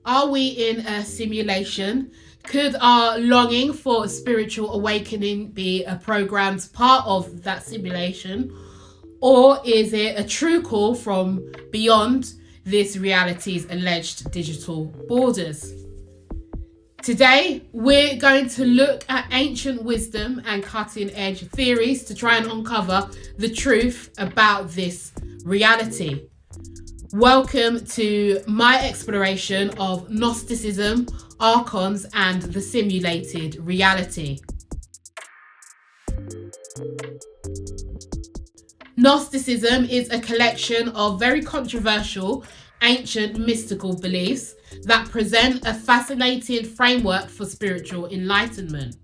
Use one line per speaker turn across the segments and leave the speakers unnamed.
Are we in a simulation? Could our longing for spiritual awakening be a programmed part of that simulation? Or is it a true call from beyond this reality's alleged digital borders? Today, we're going to look at ancient wisdom and cutting edge theories to try and uncover the truth about this reality. Welcome to my exploration of Gnosticism, Archons, and the simulated reality. Gnosticism is a collection of very controversial ancient mystical beliefs that present a fascinating framework for spiritual enlightenment.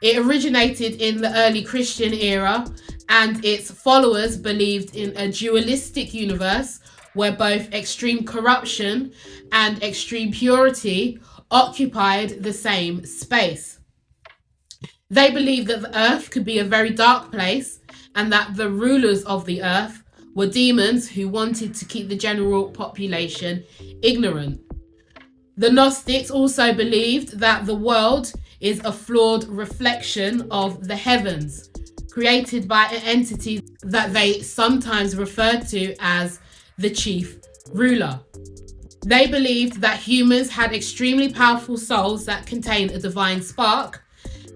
It originated in the early Christian era, and its followers believed in a dualistic universe where both extreme corruption and extreme purity occupied the same space. They believed that the earth could be a very dark place and that the rulers of the earth were demons who wanted to keep the general population ignorant. The Gnostics also believed that the world is a flawed reflection of the heavens, created by an entity that they sometimes referred to as the chief ruler. They believed that humans had extremely powerful souls that contain a divine spark,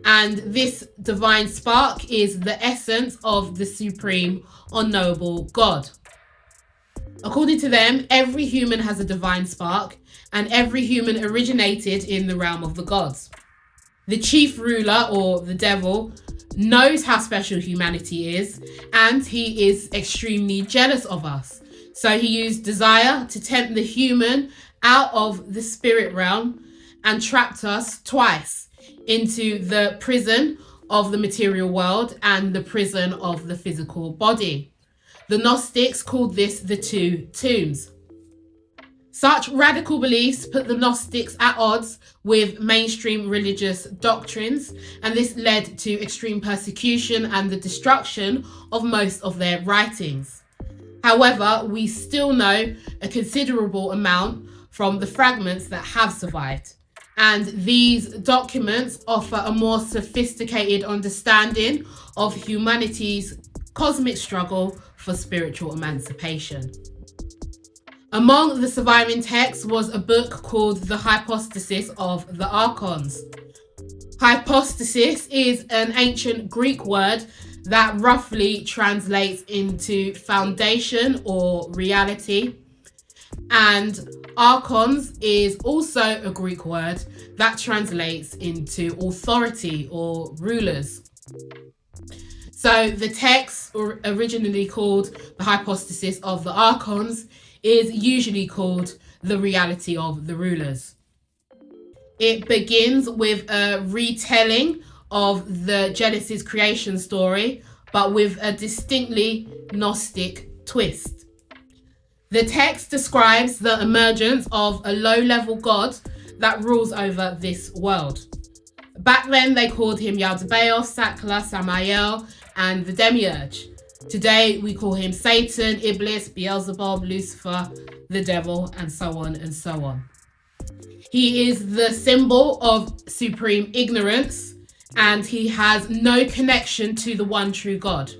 and this divine spark is the essence of the supreme unknowable God. According to them, every human has a divine spark, and every human originated in the realm of the gods. The chief ruler, or the devil, knows how special humanity is, and he is extremely jealous of us. So he used desire to tempt the human out of the spirit realm and trapped us twice into the prison of the material world and the prison of the physical body. The Gnostics called this the two tombs. Such radical beliefs put the Gnostics at odds with mainstream religious doctrines, and this led to extreme persecution and the destruction of most of their writings. However, we still know a considerable amount from the fragments that have survived, and these documents offer a more sophisticated understanding of humanity's cosmic struggle for spiritual emancipation. Among the surviving texts was a book called The Hypostasis of the Archons. Hypostasis is an ancient Greek word that roughly translates into foundation or reality. And Archons is also a Greek word that translates into authority or rulers. So the text, originally called The Hypostasis of the Archons, is usually called The Reality of the Rulers. It begins with a retelling of the Genesis creation story, but with a distinctly Gnostic twist. The text describes the emergence of a low-level god that rules over this world. Back then, they called him Yaldabaoth, Sakla, Samael, and the Demiurge. Today, we call him Satan, Iblis, Beelzebub, Lucifer, the devil, and so on and so on. He is the symbol of supreme ignorance, and he has no connection to the one true God.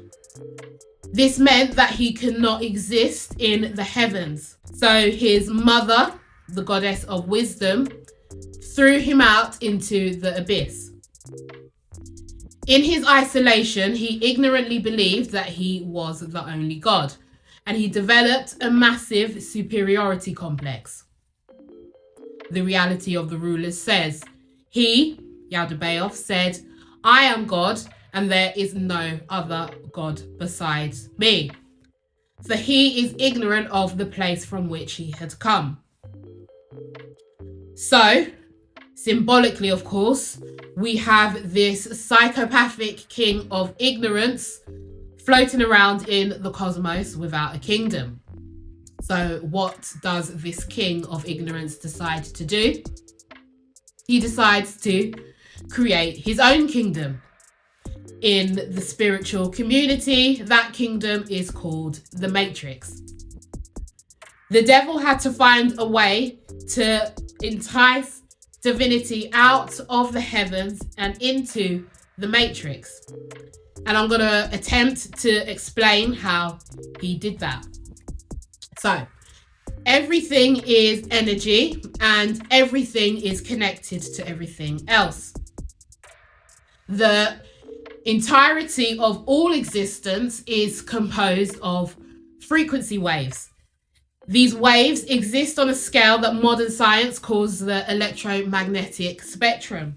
This meant that he could not exist in the heavens. So his mother, the goddess of wisdom, threw him out into the abyss. In his isolation, he ignorantly believed that he was the only God, and he developed a massive superiority complex. The Reality of the Rulers says, he, Yaldabaoth, said, "I am God, and there is no other God besides me." For he is ignorant of the place from which he had come. So, symbolically, of course, we have this psychopathic king of ignorance floating around in the cosmos without a kingdom. So what does this king of ignorance decide to do? He decides to create his own kingdom. In the spiritual community, that kingdom is called the Matrix. The devil had to find a way to entice divinity out of the heavens and into the matrix. And I'm going to attempt to explain how he did that. So, everything is energy and everything is connected to everything else. The entirety of all existence is composed of frequency waves. These waves exist on a scale that modern science calls the electromagnetic spectrum.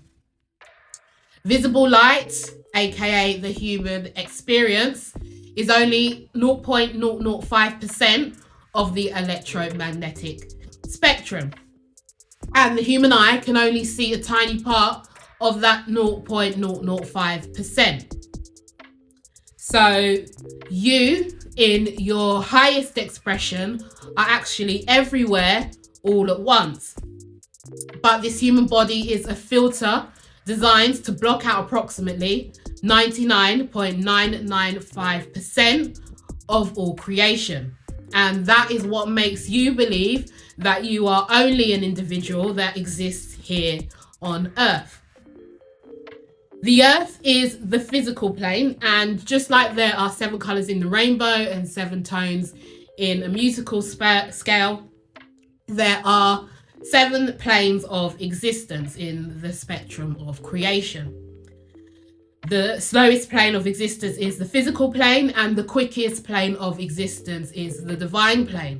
Visible light, aka the human experience, is only 0.005% of the electromagnetic spectrum. And the human eye can only see a tiny part of that 0.005%. So you, in your highest expression, are actually everywhere all at once. But this human body is a filter designed to block out approximately 99.995% of all creation. And that is what makes you believe that you are only an individual that exists here on Earth. The Earth is the physical plane, and just like there are 7 colours in the rainbow and 7 tones in a musical scale, there are 7 planes of existence in the spectrum of creation. The slowest plane of existence is the physical plane, and the quickest plane of existence is the divine plane.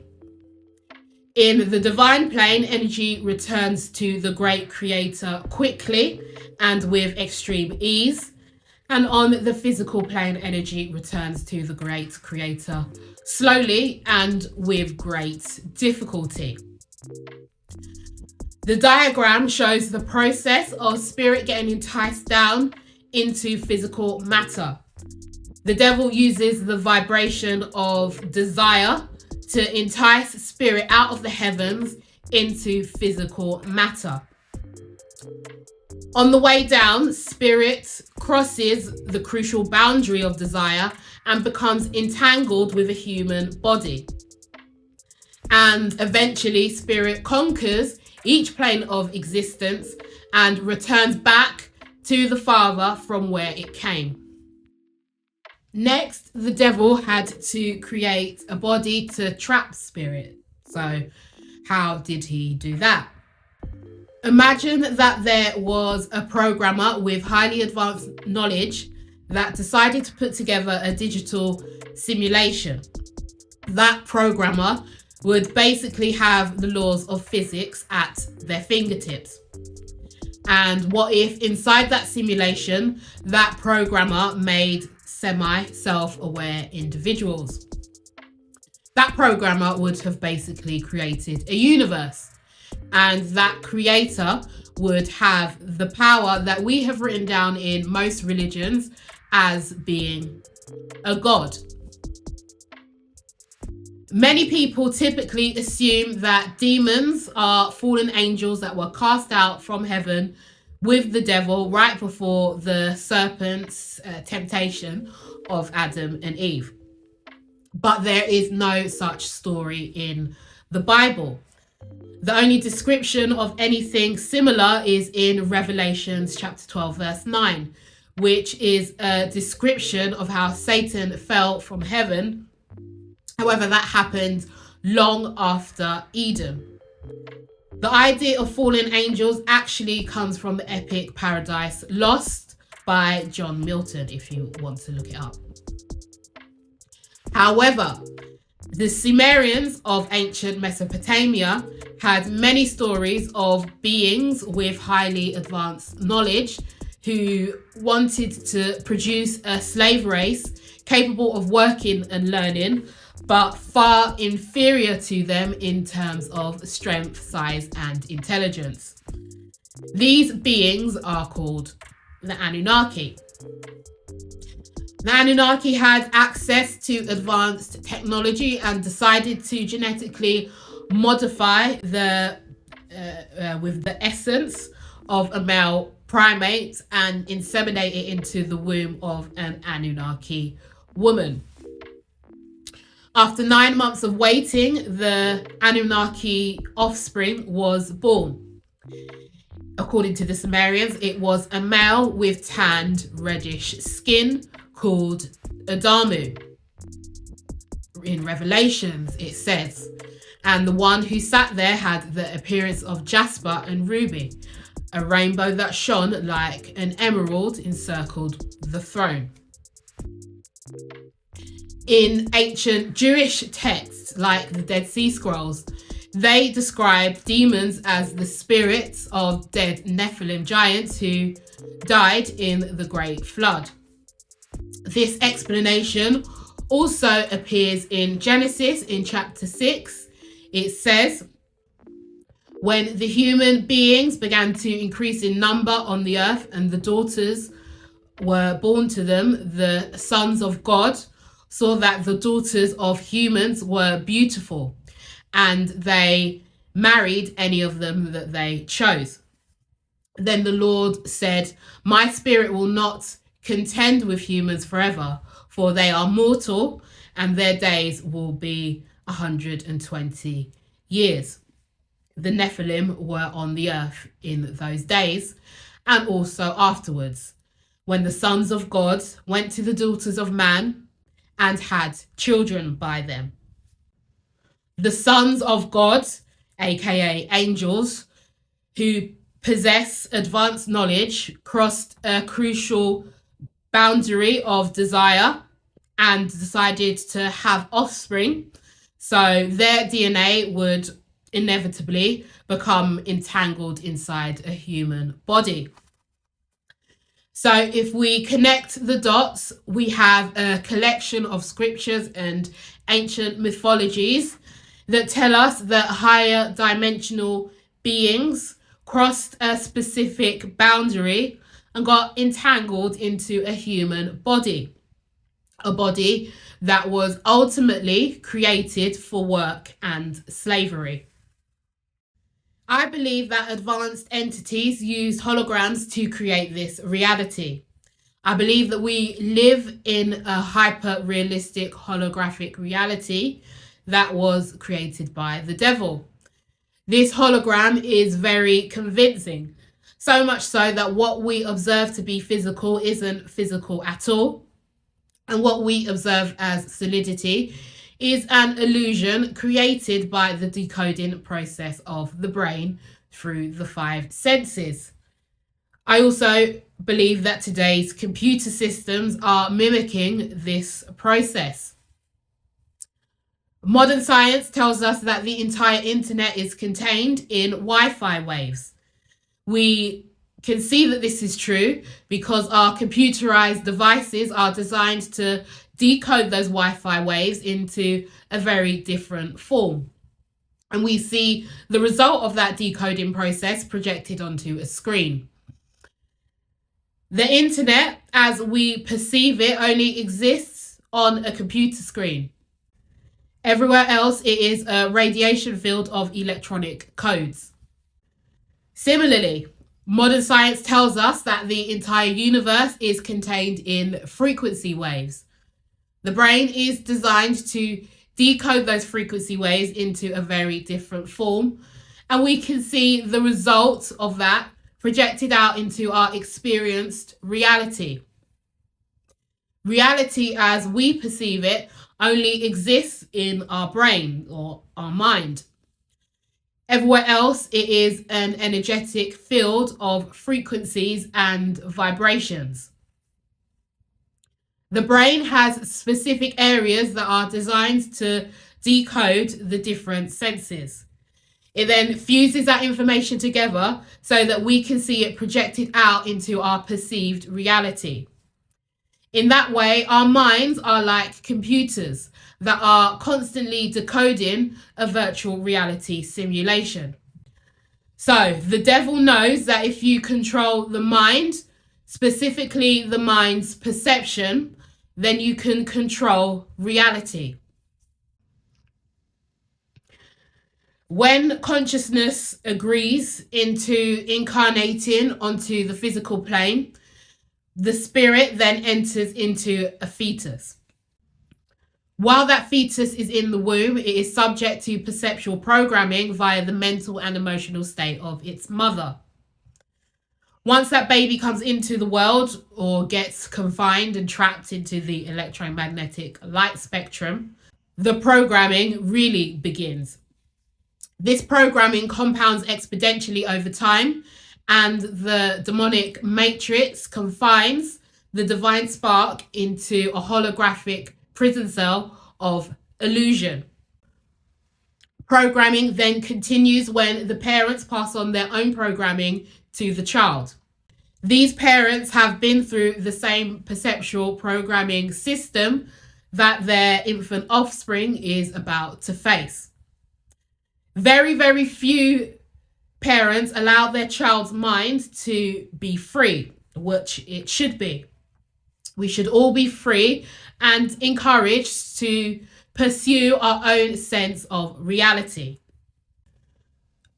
In the divine plane, energy returns to the great creator quickly and with extreme ease. And on the physical plane, energy returns to the great creator slowly and with great difficulty. The diagram shows the process of spirit getting enticed down into physical matter. The devil uses the vibration of desire to entice spirit out of the heavens into physical matter. On the way down, spirit crosses the crucial boundary of desire and becomes entangled with a human body. And eventually, spirit conquers each plane of existence and returns back to the Father from where it came. Next, the devil had to create a body to trap spirit. So, how did he do that? Imagine that there was a programmer with highly advanced knowledge that decided to put together a digital simulation. That programmer would basically have the laws of physics at their fingertips. And what if inside that simulation, that programmer made semi-self-aware individuals? That programmer would have basically created a universe. And that creator would have the power that we have written down in most religions as being a god. Many people typically assume that demons are fallen angels that were cast out from heaven with the devil right before the serpent's temptation of Adam and Eve. But there is no such story in the Bible. The only description of anything similar is in Revelations chapter 12, verse 9, which is a description of how Satan fell from heaven. However, that happened long after Eden. The idea of fallen angels actually comes from the epic Paradise Lost by John Milton, if you want to look it up. However, the Sumerians of ancient Mesopotamia had many stories of beings with highly advanced knowledge who wanted to produce a slave race capable of working and learning, but far inferior to them in terms of strength, size, and intelligence. These beings are called the Anunnaki. The Anunnaki had access to advanced technology and decided to genetically modify with the essence of a male primate and inseminate it into the womb of an Anunnaki woman. After 9 months of waiting, the Anunnaki offspring was born. According to the Sumerians, it was a male with tanned reddish skin called Adamu. In Revelations, it says, and the one who sat there had the appearance of jasper and ruby. A rainbow that shone like an emerald encircled the throne. In ancient Jewish texts, like the Dead Sea Scrolls, they describe demons as the spirits of dead Nephilim giants who died in the Great Flood. This explanation also appears in Genesis in chapter 6. It says, when the human beings began to increase in number on the earth and the daughters were born to them, the sons of God saw that the daughters of humans were beautiful, and they married any of them that they chose. Then the Lord said, my spirit will not contend with humans forever, for they are mortal, and their days will be 120 years. The Nephilim were on the earth in those days, and also afterwards, when the sons of God went to the daughters of man and had children by them. The sons of God, aka angels, who possess advanced knowledge, crossed a crucial boundary of desire and decided to have offspring. So their DNA would inevitably become entangled inside a human body. So if we connect the dots, we have a collection of scriptures and ancient mythologies that tell us that higher dimensional beings crossed a specific boundary and got entangled into a human body. A body that was ultimately created for work and slavery. I believe that advanced entities used holograms to create this reality. I believe that we live in a hyper-realistic holographic reality that was created by the devil. This hologram is very convincing, so much so that what we observe to be physical isn't physical at all. And what we observe as solidity is an illusion created by the decoding process of the brain through the 5 senses. I also believe that today's computer systems are mimicking this process. Modern science tells us that the entire internet is contained in Wi-Fi waves. We can see that this is true because our computerized devices are designed to decode those Wi-Fi waves into a very different form. And we see the result of that decoding process projected onto a screen. The internet, as we perceive it, only exists on a computer screen. Everywhere else, it is a radiation field of electronic codes. Similarly, modern science tells us that the entire universe is contained in frequency waves. The brain is designed to decode those frequency waves into a very different form, and we can see the results of that projected out into our experienced reality. Reality as we perceive it only exists in our brain or our mind. Everywhere else, it is an energetic field of frequencies and vibrations. The brain has specific areas that are designed to decode the different senses. It then fuses that information together so that we can see it projected out into our perceived reality. In that way, our minds are like computers that are constantly decoding a virtual reality simulation. So the devil knows that if you control the mind, specifically the mind's perception, then you can control reality. When consciousness agrees into incarnating onto the physical plane, the spirit then enters into a fetus. While that fetus is in the womb, it is subject to perceptual programming via the mental and emotional state of its mother. Once that baby comes into the world or gets confined and trapped into the electromagnetic light spectrum, the programming really begins. This programming compounds exponentially over time, and the demonic matrix confines the divine spark into a holographic prison cell of illusion. Programming then continues when the parents pass on their own programming to the child. These parents have been through the same perceptual programming system that their infant offspring is about to face. Very, very few parents allow their child's mind to be free, which it should be. We should all be free and encouraged to pursue our own sense of reality.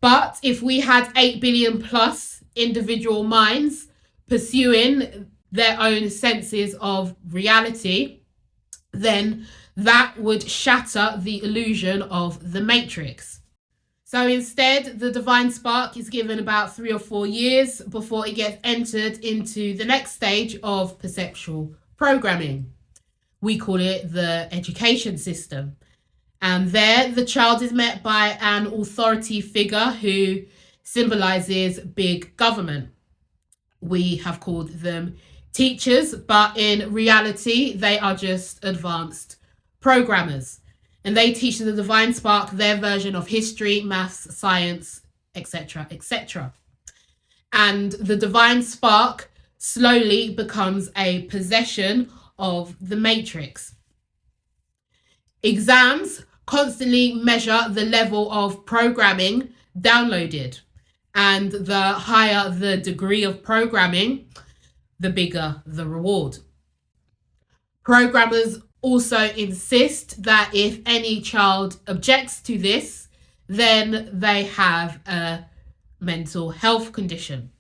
But if we had 8 billion plus individual minds pursuing their own senses of reality, then that would shatter the illusion of the matrix. So instead, the divine spark is given about 3 or 4 years before it gets entered into the next stage of perceptual programming. We call it the education system. And there, the child is met by an authority figure who symbolizes big government. We have called them teachers, but in reality, they are just advanced programmers. And they teach the divine spark their version of history, maths, science, etc., etc. And the divine spark slowly becomes a possession of the matrix. Exams constantly measure the level of programming downloaded. And the higher the degree of programming, the bigger the reward. Programmers also insist that if any child objects to this, then they have a mental health condition.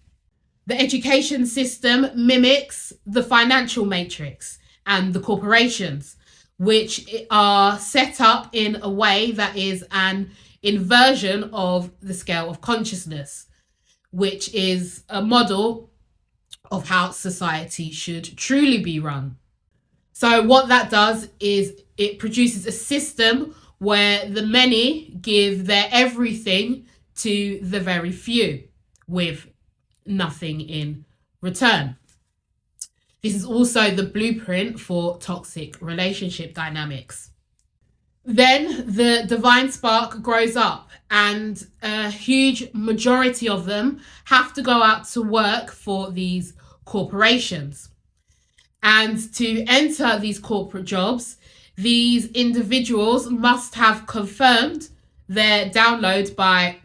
The education system mimics the financial matrix and the corporations, which are set up in a way that is an inversion of the scale of consciousness, which is a model of how society should truly be run. So what that does is it produces a system where the many give their everything to the very few with nothing in return. This is also the blueprint for toxic relationship dynamics. Then the divine spark grows up, and a huge majority of them have to go out to work for these corporations. And to enter these corporate jobs, these individuals must have confirmed their download by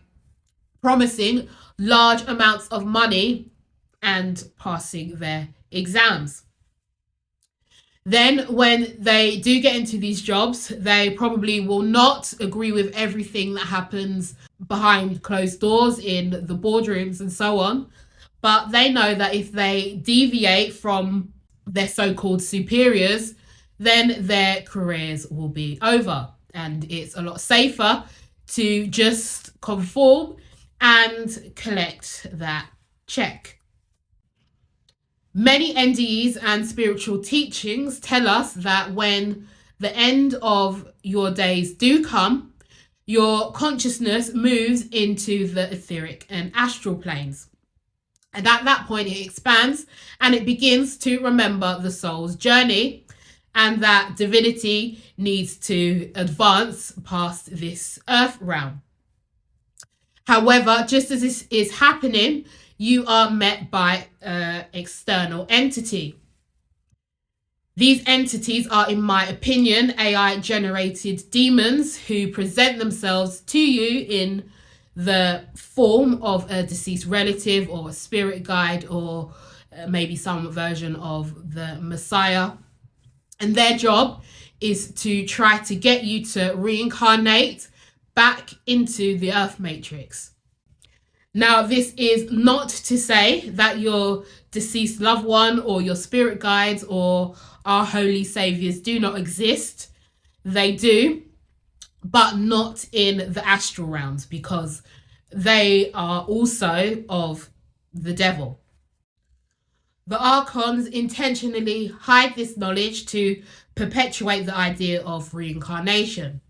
promising large amounts of money and passing their exams. Then when they do get into these jobs, they probably will not agree with everything that happens behind closed doors in the boardrooms and so on. But they know that if they deviate from their so-called superiors, then their careers will be over. And it's a lot safer to just conform and collect that check. Many NDEs and spiritual teachings tell us that when the end of your days do come, your consciousness moves into the etheric and astral planes. And at that point, it expands and it begins to remember the soul's journey, and that divinity needs to advance past this earth realm. However, just as this is happening, you are met by an external entity. These entities are, in my opinion, AI-generated demons who present themselves to you in the form of a deceased relative or a spirit guide or maybe some version of the Messiah. And their job is to try to get you to reincarnate back into the earth matrix. Now, this is not to say that your deceased loved one or your spirit guides or our holy saviors do not exist. They do, but not in the astral realms, because they are also of the devil. The Archons intentionally hide this knowledge to perpetuate the idea of reincarnation.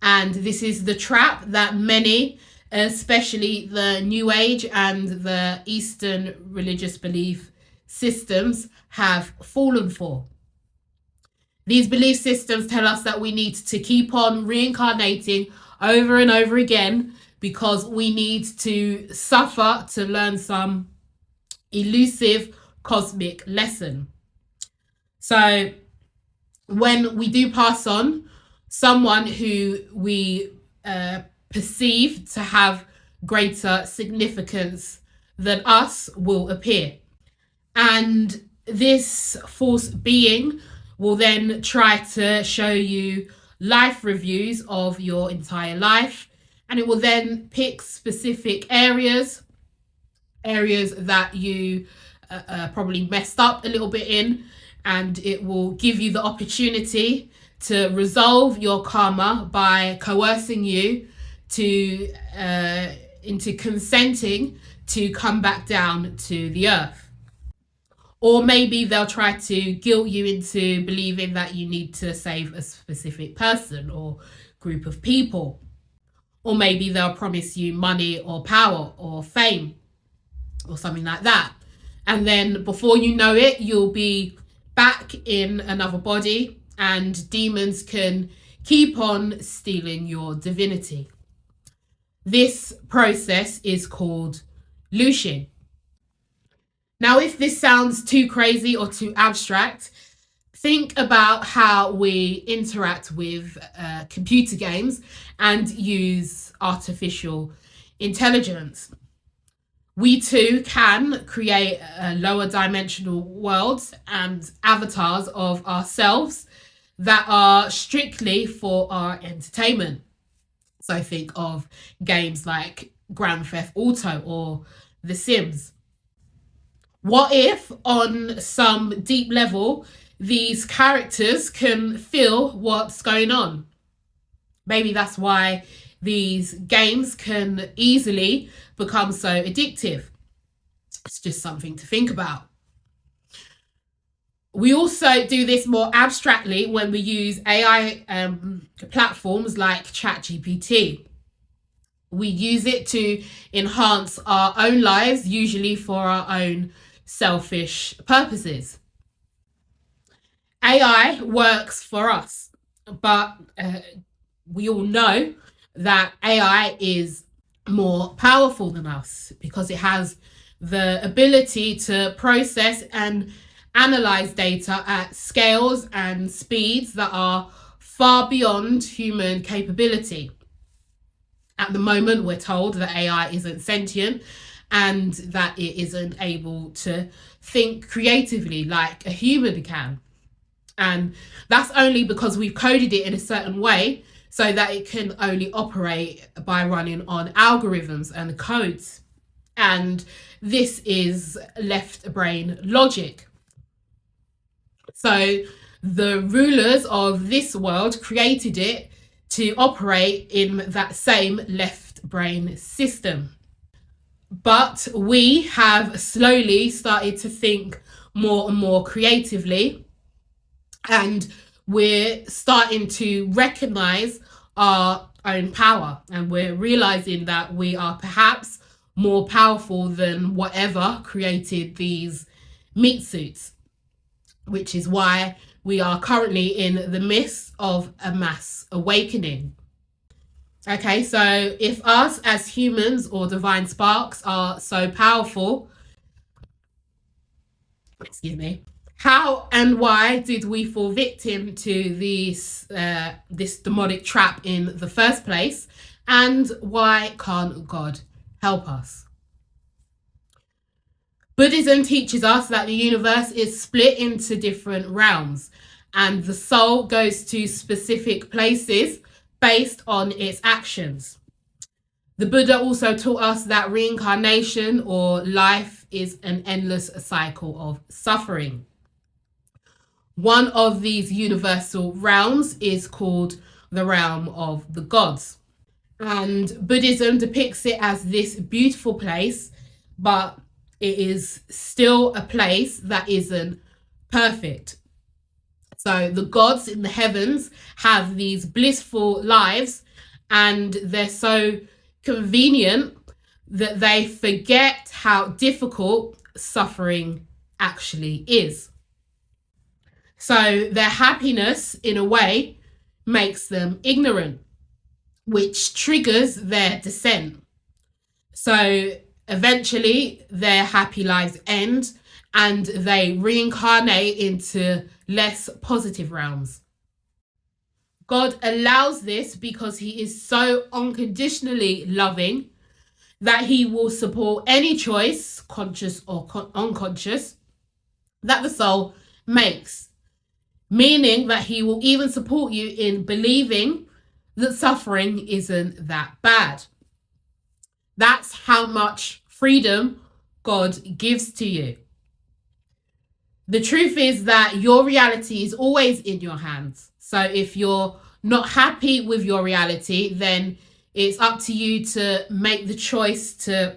And this is the trap that many, especially the New Age and the Eastern religious belief systems, have fallen for. These belief systems tell us that we need to keep on reincarnating over and over again because we need to suffer to learn some elusive cosmic lesson. So when we do pass on, someone who we perceive to have greater significance than us will appear. And this force being will then try to show you life reviews of your entire life, and it will then pick specific areas that you probably messed up a little bit in, and it will give you the opportunity to resolve your karma by coercing you to into consenting to come back down to the earth. Or maybe they'll try to guilt you into believing that you need to save a specific person or group of people. Or maybe they'll promise you money or power or fame or something like that. And then before you know it, you'll be back in another body, and demons can keep on stealing your divinity. This process is called looshing. Now, if this sounds too crazy or too abstract, think about how we interact with computer games and use artificial intelligence. We too can create lower dimensional worlds and avatars of ourselves that are strictly for our entertainment. So think of games like Grand Theft Auto or The Sims. What if, on some deep level, these characters can feel what's going on? Maybe that's why these games can easily become so addictive. It's just something to think about. We also do this more abstractly when we use AI platforms like ChatGPT. We use it to enhance our own lives, usually for our own selfish purposes. AI works for us, but we all know that AI is more powerful than us because it has the ability to process and analyze data at scales and speeds that are far beyond human capability. At the moment, we're told that AI isn't sentient and that it isn't able to think creatively like a human can. And that's only because we've coded it in a certain way so that it can only operate by running on algorithms and codes. And this is left brain logic. So the rulers of this world created it to operate in that same left brain system. But we have slowly started to think more and more creatively, and we're starting to recognize our own power, and we're realizing that we are perhaps more powerful than whatever created these meat suits, which is why we are currently in the midst of a mass awakening. Okay, so if us as humans or divine sparks are so powerful, how and why did we fall victim to this demonic trap in the first place? And why can't God help us? Buddhism teaches us that the universe is split into different realms, and the soul goes to specific places based on its actions. The Buddha also taught us that reincarnation or life is an endless cycle of suffering. One of these universal realms is called the realm of the gods. And Buddhism depicts it as this beautiful place, but it is still a place that isn't perfect. So the gods in the heavens have these blissful lives, and they're so convenient that they forget how difficult suffering actually is. So their happiness, in a way, makes them ignorant, which triggers their descent. So eventually their happy lives end and they reincarnate into less positive realms. God allows this because he is so unconditionally loving that he will support any choice, conscious or unconscious, that the soul makes. Meaning that he will even support you in believing that suffering isn't that bad. That's how much freedom God gives to you. The truth is that your reality is always in your hands. So if you're not happy with your reality, then it's up to you to make the choice to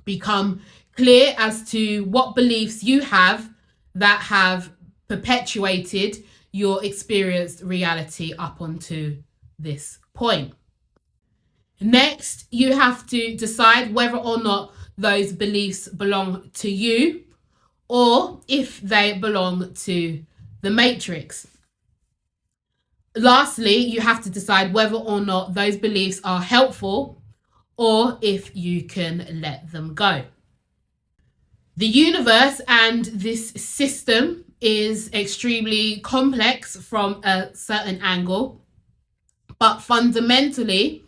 become clear as to what beliefs you have that have perpetuated your experienced reality up onto this point. Next, you have to decide whether or not those beliefs belong to you or if they belong to the matrix. Lastly, you have to decide whether or not those beliefs are helpful or if you can let them go. The universe and this system is extremely complex from a certain angle, but fundamentally,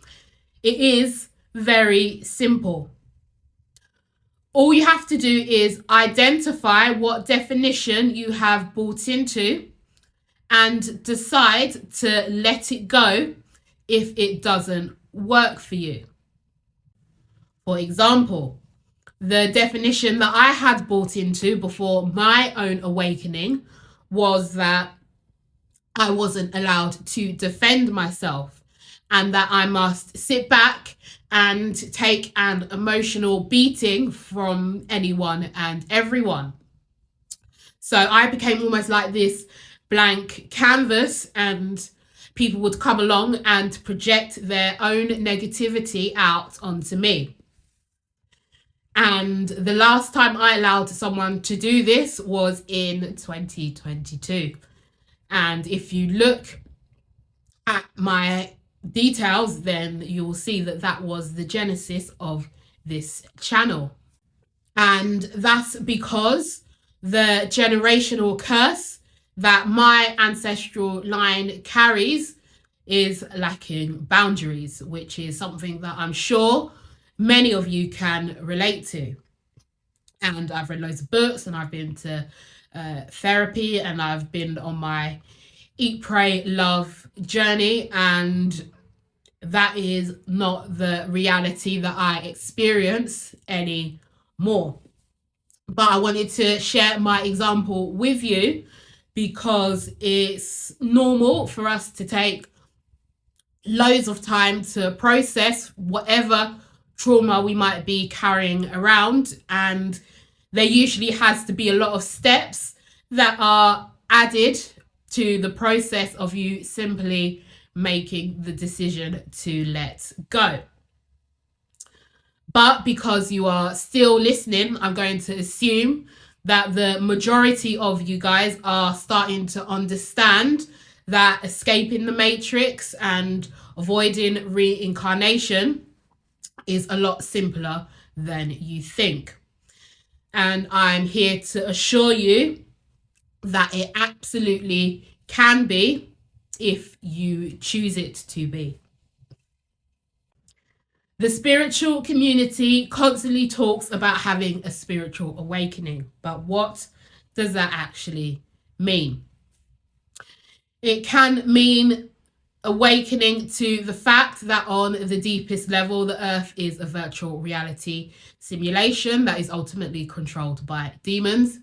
it is very simple. All you have to do is identify what definition you have bought into and decide to let it go if it doesn't work for you. For example, the definition that I had bought into before my own awakening was that I wasn't allowed to defend myself and that I must sit back and take an emotional beating from anyone and everyone. So I became almost like this blank canvas, and people would come along and project their own negativity out onto me. And the last time I allowed someone to do this was in 2022. And if you look at my details, then you will see that that was the genesis of this channel. And that's because the generational curse that my ancestral line carries is lacking boundaries, which is something that I'm sure many of you can relate to. And I've read loads of books, and I've been to therapy, and I've been on my Eat, Pray, Love journey, and that is not the reality that I experience anymore. But I wanted to share my example with you because it's normal for us to take loads of time to process whatever trauma we might be carrying around, and there usually has to be a lot of steps that are added to the process of you simply making the decision to let go. But because you are still listening, I'm going to assume that the majority of you guys are starting to understand that escaping the matrix and avoiding reincarnation is a lot simpler than you think. And I'm here to assure you that it absolutely can be if you choose it to be. The spiritual community constantly talks about having a spiritual awakening, but what does that actually mean? It can mean awakening to the fact that on the deepest level, the earth is a virtual reality simulation that is ultimately controlled by demons.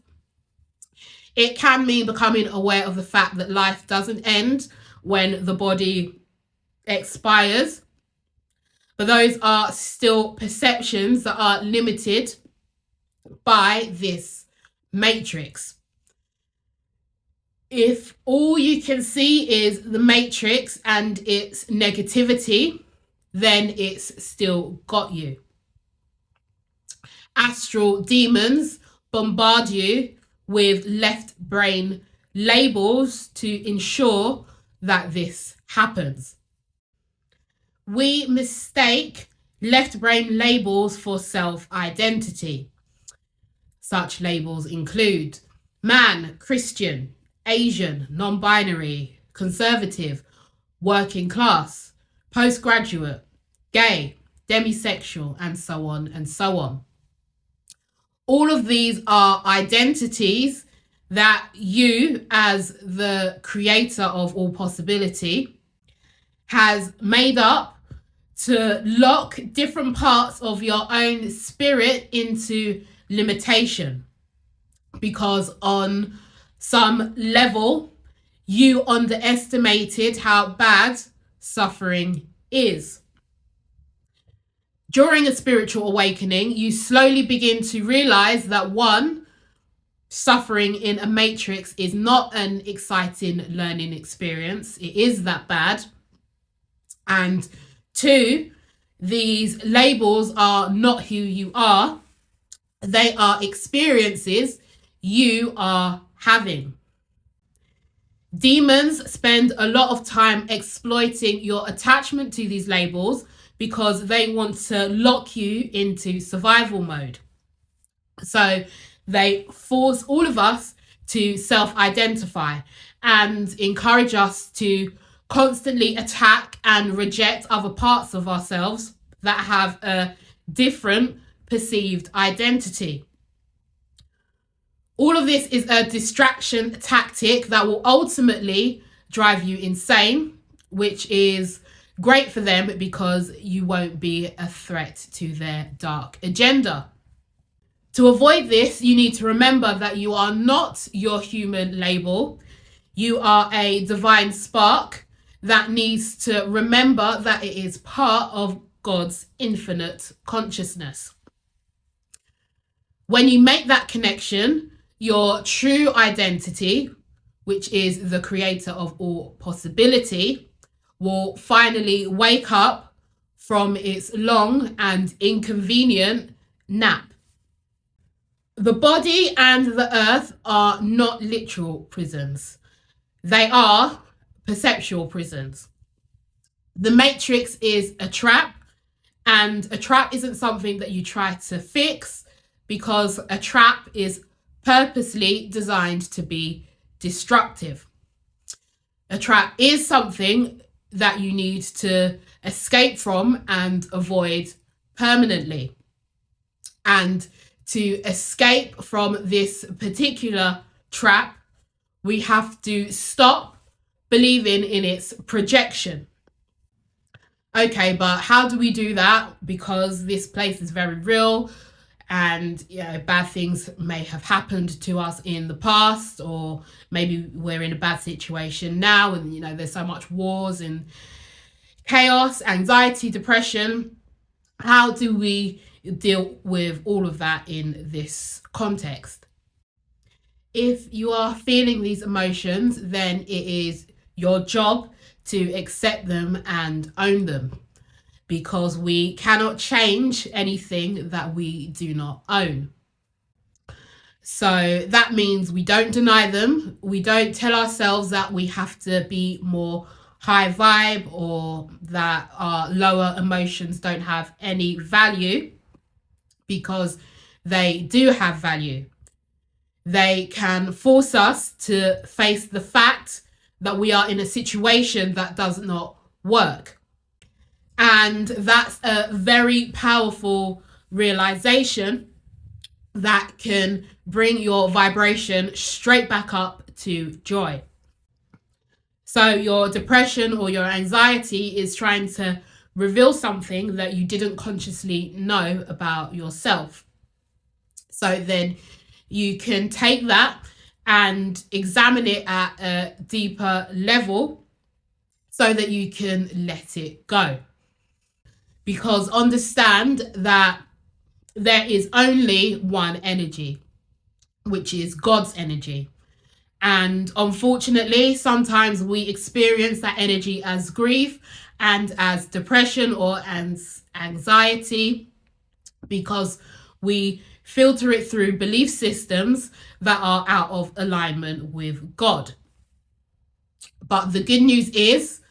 It can mean becoming aware of the fact that life doesn't end when the body expires, but those are still perceptions that are limited by this matrix. If all you can see is the matrix and its negativity, then it's still got you. Astral demons bombard you with left brain labels to ensure that this happens. We mistake left brain labels for self-identity. Such labels include man, Christian, Asian, non-binary, conservative, working class, postgraduate, gay, demisexual, and so on and so on. All of these are identities that you, as the creator of all possibility, has made up to lock different parts of your own spirit into limitation. Because on some level, you underestimated how bad suffering is. During a spiritual awakening, you slowly begin to realize that one, suffering in a matrix is not an exciting learning experience. It is that bad. And two, these labels are not who you are. They are experiences you are having. Demons spend a lot of time exploiting your attachment to these labels because they want to lock you into survival mode. So they force all of us to self-identify and encourage us to constantly attack and reject other parts of ourselves that have a different perceived identity. All of this is a distraction tactic that will ultimately drive you insane, which is great for them because you won't be a threat to their dark agenda. To avoid this, you need to remember that you are not your human label. You are a divine spark that needs to remember that it is part of God's infinite consciousness. When you make that connection, your true identity, which is the creator of all possibility, will finally wake up from its long and inconvenient nap. The body and the earth are not literal prisons. They are perceptual prisons. The matrix is a trap, and a trap isn't something that you try to fix, because a trap is purposely designed to be destructive. A trap is something that you need to escape from and avoid permanently. And to escape from this particular trap, we have to stop believing in its projection. Okay, but how do we do that? Because this place is very real, and bad things may have happened to us in the past, or maybe we're in a bad situation now, and there's so much wars and chaos, anxiety, depression. How do we deal with all of that in this context? If you are feeling these emotions, then it is your job to accept them and own them, because we cannot change anything that we do not own. So that means we don't deny them. We don't tell ourselves that we have to be more high vibe, or that our lower emotions don't have any value, because they do have value. They can force us to face the fact that we are in a situation that does not work. And that's a very powerful realization that can bring your vibration straight back up to joy. So your depression or your anxiety is trying to reveal something that you didn't consciously know about yourself. So then you can take that and examine it at a deeper level so that you can let it go. Because understand that there is only one energy, which is God's energy. And unfortunately, sometimes we experience that energy as grief and as depression or as anxiety because we filter it through belief systems that are out of alignment with God. But the good news is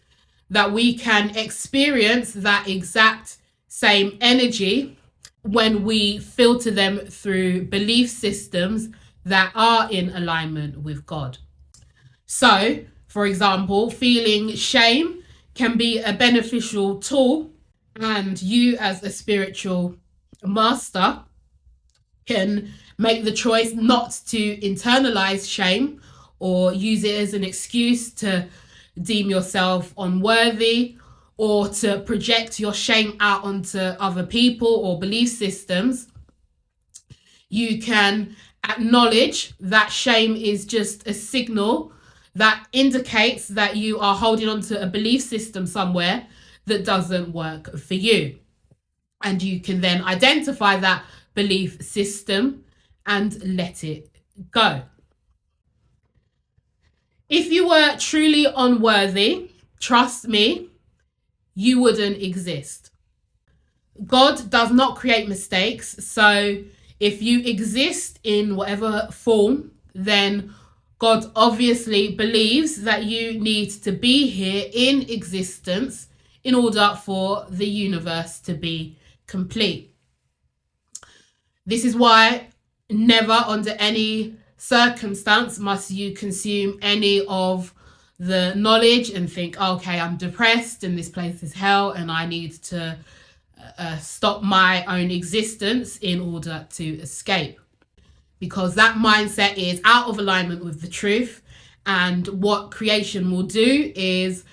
that we can experience that exact same energy when we filter them through belief systems that are in alignment with God. So, for example, feeling shame can be a beneficial tool, and you, as a spiritual master, can make the choice not to internalize shame or use it as an excuse to deem yourself unworthy or to project your shame out onto other people or belief systems. You can acknowledge that shame is just a signal that indicates that you are holding on to a belief system somewhere that doesn't work for you. And you can then identify that belief system and let it go. If you were truly unworthy, trust me, you wouldn't exist. God does not create mistakes. So if you exist in whatever form, then God obviously believes that you need to be here in existence in order for the universe to be complete. This is why never under any circumstance must you consume any of the knowledge and think, okay, I'm depressed and this place is hell and I need to stop my own existence in order to escape. Because that mindset is out of alignment with the truth. And what creation will do is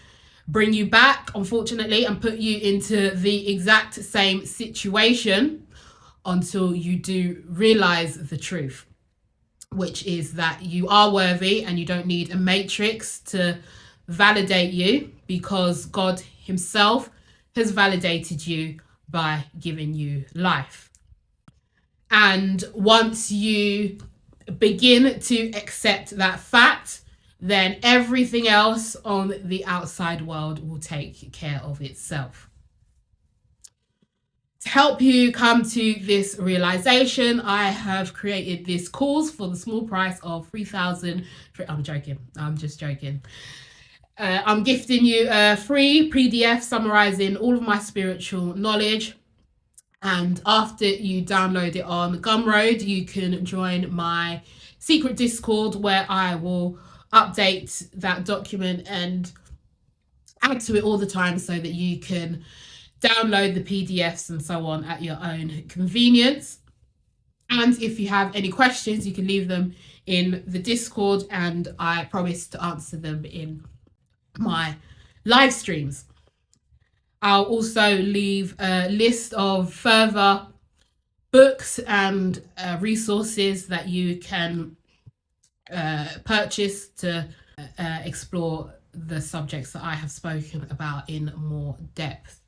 bring you back, unfortunately, and put you into the exact same situation until you do realize the truth, which is that you are worthy and you don't need a matrix to validate you, because God himself has validated you by giving you life. And once you begin to accept that fact, then everything else on the outside world will take care of itself. To help you come to this realization, I have created this course for the small price of $3,000. I'm joking. I'm just joking. I'm gifting you a free PDF summarizing all of my spiritual knowledge. And after you download it on Gumroad, you can join my secret Discord where I will update that document and add to it all the time so that you can download the PDFs and so on at your own convenience. And if you have any questions, you can leave them in the Discord and I promise to answer them in my live streams. I'll also leave a list of further books and resources that you can purchase to explore the subjects that I have spoken about in more depth.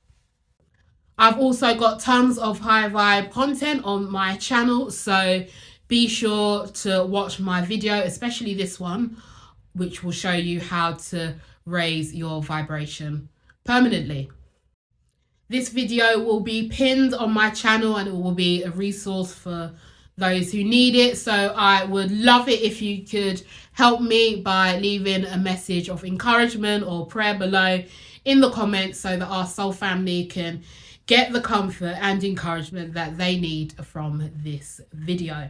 I've also got tons of high vibe content on my channel, so be sure to watch my video, especially this one, which will show you how to raise your vibration permanently. This video will be pinned on my channel and it will be a resource for those who need it. So I would love it if you could help me by leaving a message of encouragement or prayer below in the comments so that our soul family can get the comfort and encouragement that they need from this video.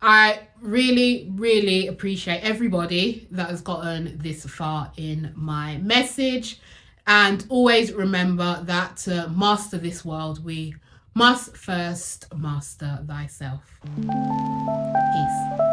I really, really appreciate everybody that has gotten this far in my message. And always remember that to master this world, we must first master thyself. Peace.